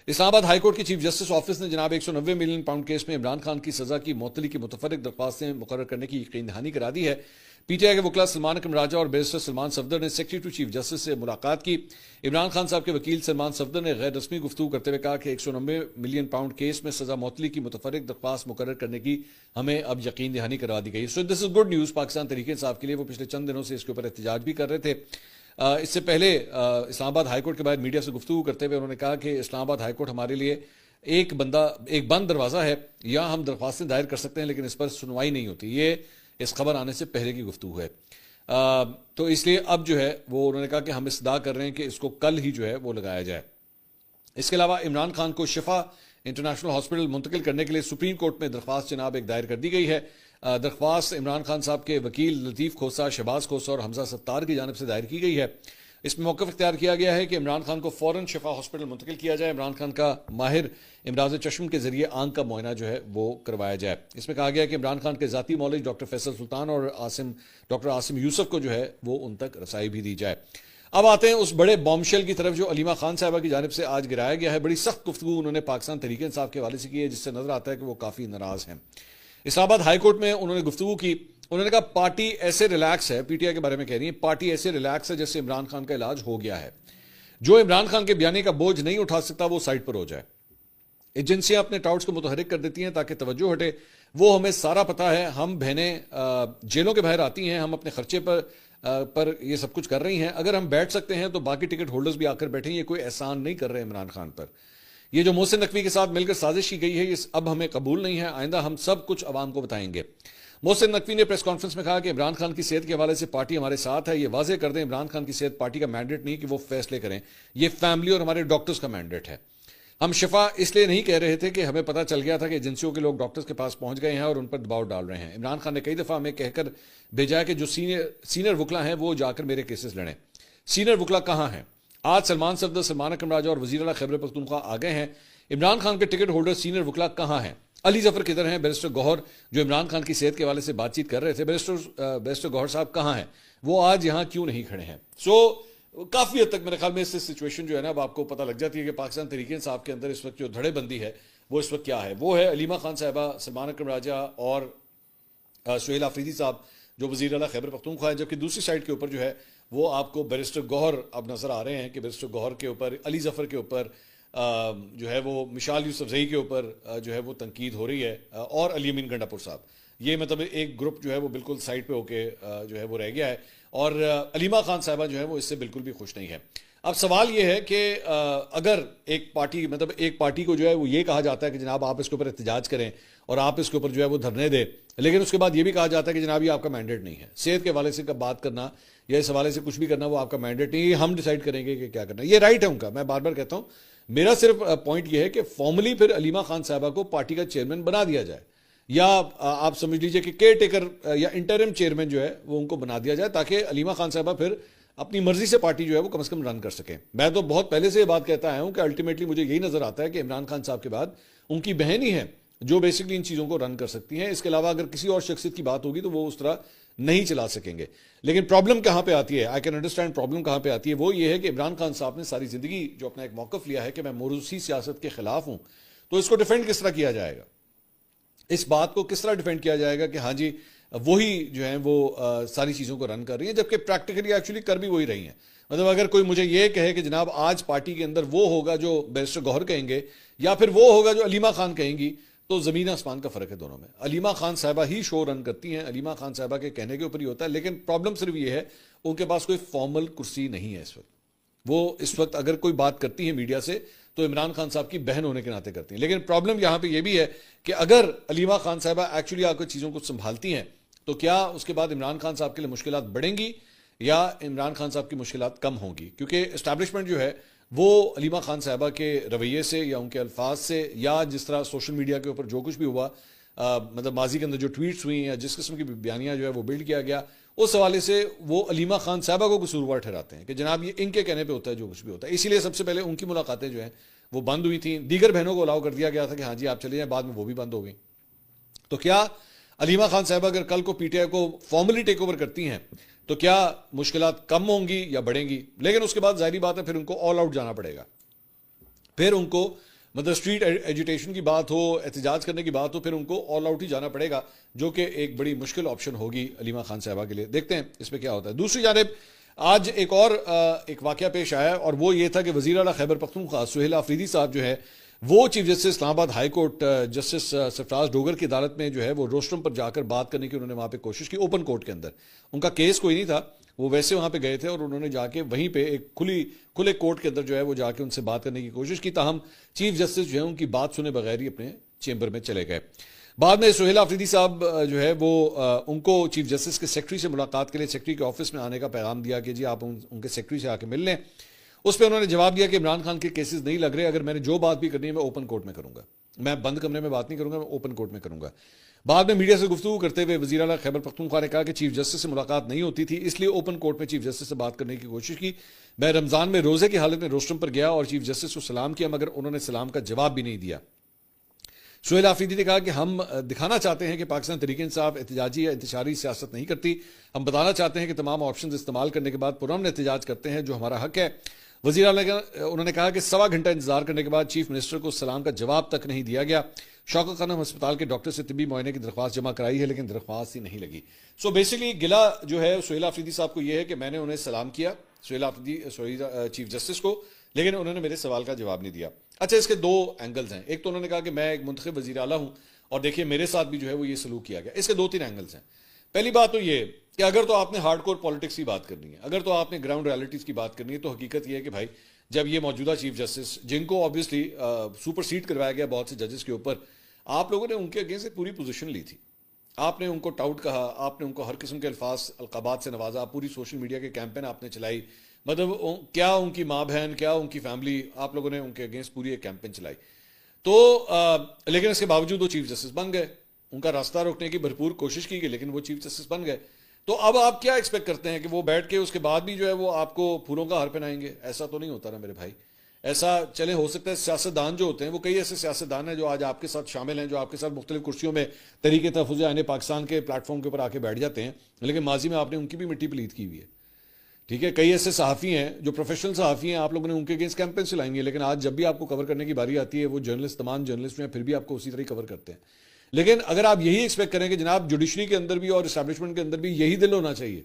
اسلام آباد high court کی chief justice office نے جناب 190 ملین پاؤنڈ کیس میں عمران خان کی سزا کی معطلی کی متفرق درخواستیں مقرر کرنے کی یقین دہانی کرا دی ہے۔ پی ٹی آئی کے وکلا سلمان اکرم راجہ اور بیرسٹر سلمان صفدر نے سیکرٹری ٹو چیف جسٹس سے ملاقات کی۔ عمران خان صاحب کے وکیل سلمان صفدر نے غیر رسمی گفتگو کرتے ہوئے کہا کہ 190 ملین پاؤنڈ کیس میں سزا معطلی کی متفرق درخواست مقرر کرنے کی ہمیں اب یقین دہانی کروا دی گئی۔ سو دس is good news Pakistan Tehreek Insaf کے لیے۔ وہ پچھلے چند دنوں سے اس کے اوپر احتجاج بھی کر رہے تھے۔ اس سے پہلے اسلام آباد ہائی کورٹ کے باہر میڈیا سے گفتگو کرتے ہوئے انہوں نے کہا کہ اسلام آباد ہائی کورٹ ہمارے لیے ایک بند دروازہ ہے، یا ہم درخواستیں دائر کر سکتے ہیں لیکن اس پر سنوائی نہیں ہوتی۔ یہ اس خبر آنے سے پہلے کی گفتگو ہے، تو اس لیے اب جو ہے وہ انہوں نے کہا کہ ہم استدعا کر رہے ہیں کہ اس کو کل ہی جو ہے وہ لگایا جائے۔ اس کے علاوہ عمران خان کو شفا انٹرنیشنل ہاسپٹل منتقل کرنے کے لیے سپریم کورٹ میں درخواست جناب ایک دائر کر دی گئی ہے۔ درخواست عمران خان صاحب کے وکیل لطیف کھوسہ، شہباز کھوسہ اور حمزہ ستار کی جانب سے دائر کی گئی ہے۔ اس میں موقف اختیار کیا گیا ہے کہ عمران خان کو فوراً شفا ہاسپٹل منتقل کیا جائے، عمران خان کا ماہر امراض چشم کے ذریعے آنکھ کا معائنہ جو ہے وہ کروایا جائے۔ اس میں کہا گیا ہے کہ عمران خان کے ذاتی معالج ڈاکٹر فیصل سلطان اور ڈاکٹر عاصم یوسف کو جو ہے وہ ان تک رسائی بھی دی جائے۔ اب آتے ہیں اس بڑے بام شیل کی طرف جو علیمہ خان صاحبہ کی جانب سے آج گرایا گیا ہے۔ بڑی سخت گفتگو انہوں نے پاکستان تحریک انصاف کے حوالے سے کی ہے، جس سے نظر آتا ہے کہ وہ کافی ناراض ہیں۔ اسلام آباد ہائی کورٹ میں انہوں نے گفتگو کی۔ انہوں نے کہا پارٹی ایسے ریلیکس ہے، پی ٹی آئی کے بارے میں کہہ رہی ہیں، پارٹی ایسے ریلیکس ہے جیسے عمران خان کا علاج ہو گیا ہے۔ جو عمران خان کے بیانے کا بوجھ نہیں اٹھا سکتا وہ سائڈ پر ہو جائے۔ ایجنسیاں اپنے ٹاؤٹس کو متحرک کر دیتی ہیں تاکہ توجہ ہٹے۔ وہ ہمیں سارا پتہ ہے، ہم بہنیں جیلوں کے باہر آتی ہیں، ہم اپنے خرچے پر یہ سب کچھ کر رہی ہیں۔ اگر ہم بیٹھ سکتے ہیں تو باقی ٹکٹ ہولڈرز بھی آ کر بیٹھیں۔ یہ کوئی احسان نہیں کر رہے عمران خان پر۔ یہ جو محسن نقوی کے ساتھ مل کر سازش کی گئی ہے یہ اب ہمیں قبول نہیں ہے، آئندہ ہم سب کچھ عوام کو بتائیں گے۔ محسن نقوی نے پریس کانفرنس میں کہا کہ عمران خان کی صحت کے حوالے سے پارٹی ہمارے ساتھ ہے۔ یہ واضح کر دیں عمران خان کی صحت پارٹی کا مینڈیٹ نہیں کہ وہ فیصلے کریں، یہ فیملی اور ہمارے ڈاکٹرز کا مینڈیٹ ہے۔ ہم شفا اس لیے نہیں کہہ رہے تھے کہ ہمیں پتہ چل گیا تھا کہ ایجنسیوں کے لوگ ڈاکٹرز کے پاس پہنچ گئے ہیں اور ان پر دباؤ ڈال رہے ہیں۔ عمران خان نے کئی دفعہ ہمیں کہہ کر بھیجا ہے کہ جو سینئر وکلا ہیں وہ جا کر میرے کیسز لڑیں۔ سینئر وکلا کہاں ہیں؟ آج سلمان صفدر، سلمان اکرم راجہ اور وزیر اعلیٰ خیبر پختونخوا آ گئے ہیں۔ عمران خان کے ٹکٹ ہولڈر سینئر وکلا کہاں ہیں؟ علی ظفر کدھر ہیں؟ بیرسٹر گوہر جو عمران خان کی صحت کے حوالے سے بات چیت کر رہے تھے، بیرسٹر گوہر صاحب کہاں ہیں؟ وہ آج یہاں کیوں نہیں کھڑے ہیں؟ کافی حد تک میرے خیال میں اس سچویشن جو ہے نا اب آپ کو پتہ لگ جاتی ہے کہ پاکستان تحریک انصاف کے اندر اس وقت جو دھڑے بندی ہے وہ اس وقت کیا ہے۔ وہ ہے علیمہ خان صاحبہ، سلمان اکرم راجہ اور سہیل آفریدی صاحب جو وزیر اعلیٰ خیبر پختونخوا ہے، جبکہ دوسری سائڈ کے اوپر جو ہے وہ آپ کو بیرسٹر گوہر اب نظر آ رہے ہیں کہ بیرسٹر گوہر کے اوپر، علی ظفر کے اوپر جو ہے وہ مشال یوسفزئی کے اوپر جو ہے وہ تنقید ہو رہی ہے، اور علی امین گنڈا پور صاحب۔ یہ مطلب ایک گروپ جو ہے وہ بالکل سائڈ پہ ہو کے جو ہے وہ رہ گیا ہے، اور علیمہ خان صاحبہ جو ہے وہ اس سے بالکل بھی خوش نہیں ہے۔ اب سوال یہ ہے کہ اگر ایک پارٹی کو جو ہے وہ یہ کہا جاتا ہے کہ جناب آپ اس کے اوپر احتجاج کریں اور آپ اس کے اوپر جو ہے وہ دھرنے دیں، لیکن اس کے بعد یہ بھی کہا جاتا ہے کہ جناب یہ آپ کا مینڈیٹ نہیں ہے، صحت کے حوالے سے بات کرنا یا اس حوالے سے کچھ بھی کرنا وہ آپ کا مینڈیٹ نہیں ہے، ہم ڈیسائیڈ کریں گے کہ کیا کرنا ہے۔ یہ رائٹ ہے ان کا، میں بار بار کہتا ہوں۔ میرا صرف پوائنٹ یہ ہے کہ فارملی پھر علیمہ خان صاحبہ کو پارٹی کا چیئرمین بنا دیا جائے، یا آپ سمجھ لیجئے کہ کیئر ٹیکر یا انٹرم چیئرمین جو ہے وہ ان کو بنا دیا جائے، تاکہ علیمہ خان صاحبہ پھر اپنی مرضی سے پارٹی جو ہے وہ کم از کم رن کر سکیں۔ میں تو بہت پہلے سے یہ بات کہتا آیا ہوں کہ الٹیمیٹلی مجھے یہی نظر آتا ہے کہ عمران خان صاحب کے بعد ان کی بہن ہی ہے جو بیسکلی ان چیزوں کو رن کر سکتی ہیں۔ اس کے علاوہ اگر کسی اور شخصیت کی بات ہوگی تو وہ اس طرح نہیں چلا سکیں گے۔ لیکن پرابلم کہاں پہ آتی ہے، آئی کین انڈرسٹینڈ پرابلم کہاں پہ آتی ہے، وہ یہ ہے کہ عمران خان صاحب نے ساری زندگی جو اپنا ایک موقف لیا ہے کہ میں موروثی سیاست کے خلاف ہوں، تو اس کو ڈیفینڈ کس طرح کیا جائے گا؟ اس بات کو کس طرح ڈیفینڈ کیا جائے گا کہ ہاں جی وہی جو ہیں وہ ساری چیزوں کو رن کر رہی ہیں، جبکہ پریکٹیکلی ایکچولی کر بھی وہی رہی ہیں۔ مطلب اگر کوئی مجھے یہ کہے کہ جناب آج پارٹی کے اندر وہ ہوگا جو بیرسٹر گوہر کہیں گے یا پھر وہ ہوگا جو علیمہ خان کہیں گی، تو زمین آسمان کا فرق ہے دونوں میں۔ علیمہ خان صاحبہ ہی شو رن کرتی ہیں، علیمہ خان صاحبہ کے کہنے کے اوپر ہی ہوتا ہے، لیکن پرابلم صرف یہ ہے ان کے پاس کوئی فارمل کرسی نہیں ہے اس وقت۔ وہ اس وقت اگر کوئی بات کرتی ہے میڈیا سے تو عمران خان صاحب کی بہن ہونے کے ناطے کرتی ہیں۔ لیکن پرابلم یہاں پہ یہ بھی ہے کہ اگر علیمہ خان صاحبہ ایکچولی آ کر چیزوں کو سنبھالتی ہیں تو کیا اس کے بعد عمران خان صاحب کے لیے مشکلات بڑھیں گی یا عمران خان صاحب کی مشکلات کم ہوں گی؟ کیونکہ اسٹیبلشمنٹ جو ہے وہ علیمہ خان صاحبہ کے رویے سے یا ان کے الفاظ سے یا جس طرح سوشل میڈیا کے اوپر جو کچھ بھی ہوا، مطلب ماضی کے اندر جو ٹویٹس ہوئی یا جس قسم کی بیانیاں جو ہے وہ بلڈ کیا گیا، اس حوالے سے وہ علیمہ خان صاحبہ کو قصوروار ٹھہراتے ہیں کہ جناب یہ ان کے کہنے پہ ہوتا ہے جو کچھ بھی ہوتا ہے۔ اسی لیے سب سے پہلے ان کی ملاقاتیں جو ہیں وہ بند ہوئی تھیں، دیگر بہنوں کو الاؤ کر دیا گیا تھا کہ ہاں جی آپ چلے جائیں، بعد میں وہ بھی بند ہو گئی۔ تو کیا علیمہ خان صاحبہ اگر کل کو پی ٹی آئی کو فارملی ٹیک اوور کرتی ہیں تو کیا مشکلات کم ہوں گی یا بڑھیں گی؟ لیکن اس کے بعد ظاہری بات ہے پھر ان کو آل آؤٹ جانا پڑے گا، پھر ان کو مطلب اسٹریٹ ایجوٹیشن کی بات ہو، احتجاج کرنے کی بات ہو، پھر ان کو آل آؤٹ ہی جانا پڑے گا، جو کہ ایک بڑی مشکل آپشن ہوگی علیمہ خان صاحبہ کے لیے. دیکھتے ہیں اس پہ کیا ہوتا ہے. دوسری جانب آج ایک واقعہ پیش آیا اور وہ یہ تھا کہ وزیر اعلیٰ خیبر پختونخوا سہیل آفریدی صاحب جو ہے وہ چیف جسٹس اسلام آباد ہائی کورٹ جسٹس سرفراز ڈوگر کی عدالت میں جو ہے وہ روسٹرم پر جا کر بات کرنے کی انہوں نے وہاں پہ کوشش کی، اوپن کورٹ کے اندر. ان کا کیس کوئی نہیں تھا، وہ ویسے وہاں پہ گئے تھے اور انہوں نے جا کے وہیں پہ ایک کھلے کورٹ کے اندر جو ہے وہ جا کے ان سے بات کرنے کی کوشش کی. تاہم چیف جسٹس جو ہے ان کی بات سنے بغیر ہی اپنے چیمبر میں چلے گئے. بعد میں سہیل آفریدی صاحب جو ہے وہ ان کو چیف جسٹس کے سیکرٹری سے ملاقات کے لیے سیکرٹری کے آفس میں آنے کا پیغام دیا کہ جی آپ ان کے سیکرٹری سے آ کے مل لیں. اس پہ انہوں نے جواب دیا کہ عمران خان کے کیسز نہیں لگ رہے، اگر میں نے جو بات بھی کرنی ہے میں اوپن کورٹ میں کروں گا، میں بند کمرے میں بات نہیں کروں گا، میں اوپن کورٹ میں کروں گا. بعد میں میڈیا سے گفتگو کرتے ہوئے وزیر اعلیٰ خیبر پختونخوا نے کہا کہ چیف جسٹس سے ملاقات نہیں ہوتی تھی، اس لیے اوپن کورٹ میں چیف جسٹس سے بات کرنے کی کوشش کی. میں رمضان میں روزے کی حالت میں روسٹرم پر گیا اور چیف جسٹس کو سلام کیا، مگر انہوں نے سلام کا جواب بھی نہیں دیا. سہیل آفریدی نے کہا کہ ہم دکھانا چاہتے ہیں کہ پاکستان تحریک انصاف احتجاجی یا انتشاری سیاست نہیں کرتی، ہم بتانا چاہتے ہیں کہ تمام آپشنز استعمال کرنے کے بعد پرامن احتجاج کرتے ہیں جو ہمارا حق ہے. وزیر اعلیٰ انہوں نے کہا کہ 1.25 گھنٹہ انتظار کرنے کے بعد چیف منسٹر کو سلام کا جواب تک نہیں دیا گیا. شوکت خانم ہسپتال کے ڈاکٹر سے طبی معائنے کی درخواست جمع کرائی ہے لیکن درخواست ہی نہیں لگی. سو بیسیکلی گلا جو ہے سہیل آفریدی صاحب کو یہ ہے کہ میں نے انہیں سلام کیا چیف جسٹس کو، لیکن انہوں نے میرے سوال کا جواب نہیں دیا. اچھا، اس کے 2 اینگلز ہیں. ایک تو انہوں نے کہا کہ میں ایک منتخب وزیر اعلیٰ ہوں اور دیکھیے میرے ساتھ بھی جو ہے وہ یہ سلوک کیا گیا. اس کے 2-3 اینگلز ہیں. پہلی بات تو یہ کہ اگر تو آپ نے ہارڈ کور پالیٹکس کی بات کرنی ہے، اگر تو آپ نے گراؤنڈ ریالٹیز کی بات کرنی ہے، تو حقیقت یہ ہے کہ بھائی جب یہ موجودہ چیف جسٹس جن کو آبویسلی سپر سیڈ کروایا گیا بہت سے ججز کے اوپر، آپ لوگوں نے ان کے اگینسٹ پوری پوزیشن لی تھی. آپ نے ان کو ٹاؤٹ کہا، آپ نے ان کو ہر قسم کے القابات سے نوازا، پوری سوشل میڈیا کے کیمپین آپ نے چلائی. مطلب کیا ان کی ماں بہن، کیا ان کی فیملی، آپ لوگوں نے ان کے اگینسٹ پوری ایک کیمپین چلائی. تو لیکن اس کے باوجود وہ چیف جسٹس بن گئے. ان کا راستہ روکنے کی بھرپور کوشش کی گئی لیکن وہ چیف جسٹس بن گئے. تو اب آپ کیا ایکسپیکٹ کرتے ہیں کہ وہ بیٹھ کے اس کے بعد بھی جو ہے وہ آپ کو پھولوں کا ہار پہنائیں گے؟ ایسا تو نہیں ہوتا نا میرے بھائی. ایسا چلے ہو سکتا ہے سیاستدان جو ہوتے ہیں وہ کئی ایسے سیاستدان ہیں جو آج آپ کے ساتھ شامل ہیں، جو آپ کے ساتھ مختلف کرسیوں میں تحریک تحفظ آئین پاکستان کے پلیٹ فارم کے اوپر آ کے بیٹھ جاتے ہیں، لیکن ماضی میں آپ نے ان کی بھی مٹی پلیت کی ہوئی ہے. ٹھیک ہے، کئی ایسے صحافی ہیں جو پروفیشنل صحافی ہیں، آپ لوگوں نے ان کے اگینسٹ کیمپین چلائیں گے، لیکن آج جب بھی آپ کو کور کرنے کی باری آتی ہے وہ جرنلسٹ، تمام جرنلسٹ ہیں، پھر بھی آپ کو اسی طرح کور کرتے ہیں. لیکن اگر آپ یہی ایکسپیکٹ کریں کہ جناب جوڈیشری کے اندر بھی اور اسٹیبلشمنٹ کے اندر بھی یہی دل ہونا چاہیے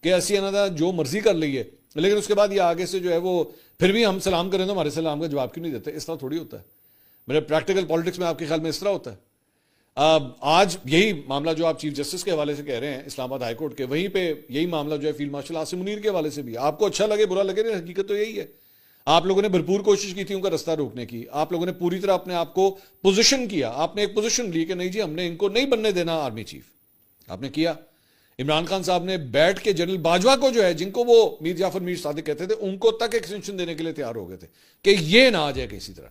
کہ ایسی انہوں جو مرضی کر لئیے، لیکن اس کے بعد یہ آگے سے جو ہے وہ پھر بھی ہم سلام کریں تو ہمارے سلام کا جواب کیوں نہیں دیتے، اس طرح تھوڑی ہوتا ہے. میرے پریکٹیکل پالیٹکس میں آپ کے خیال میں اس طرح ہوتا ہے؟ آج یہی معاملہ جو آپ چیف جسٹس کے حوالے سے کہہ رہے ہیں اسلام آباد ہائی کورٹ کے، وہیں پہ یہی معاملہ جو ہے فیلڈ مارشل عاصم منیر کے حوالے سے بھی، آپ کو اچھا لگے برا لگے، حقیقت تو یہی ہے. آپ لوگوں نے بھرپور کوشش کی تھی ان کا رستہ روکنے کی، آپ لوگوں نے پوری طرح اپنے آپ کو پوزیشن کیا، آپ نے ایک پوزیشن لی کہ نہیں جی ہم نے ان کو نہیں بننے دینا آرمی چیف. آپ نے کیا. عمران خان صاحب نے بیٹھ کے جنرل باجوہ کو جو ہے، جن کو وہ میر جعفر میر صادق کہتے تھے، ان کو تک ایکسٹینشن دینے کے لیے تیار ہو گئے تھے کہ یہ نہ آ جائے کسی طرح.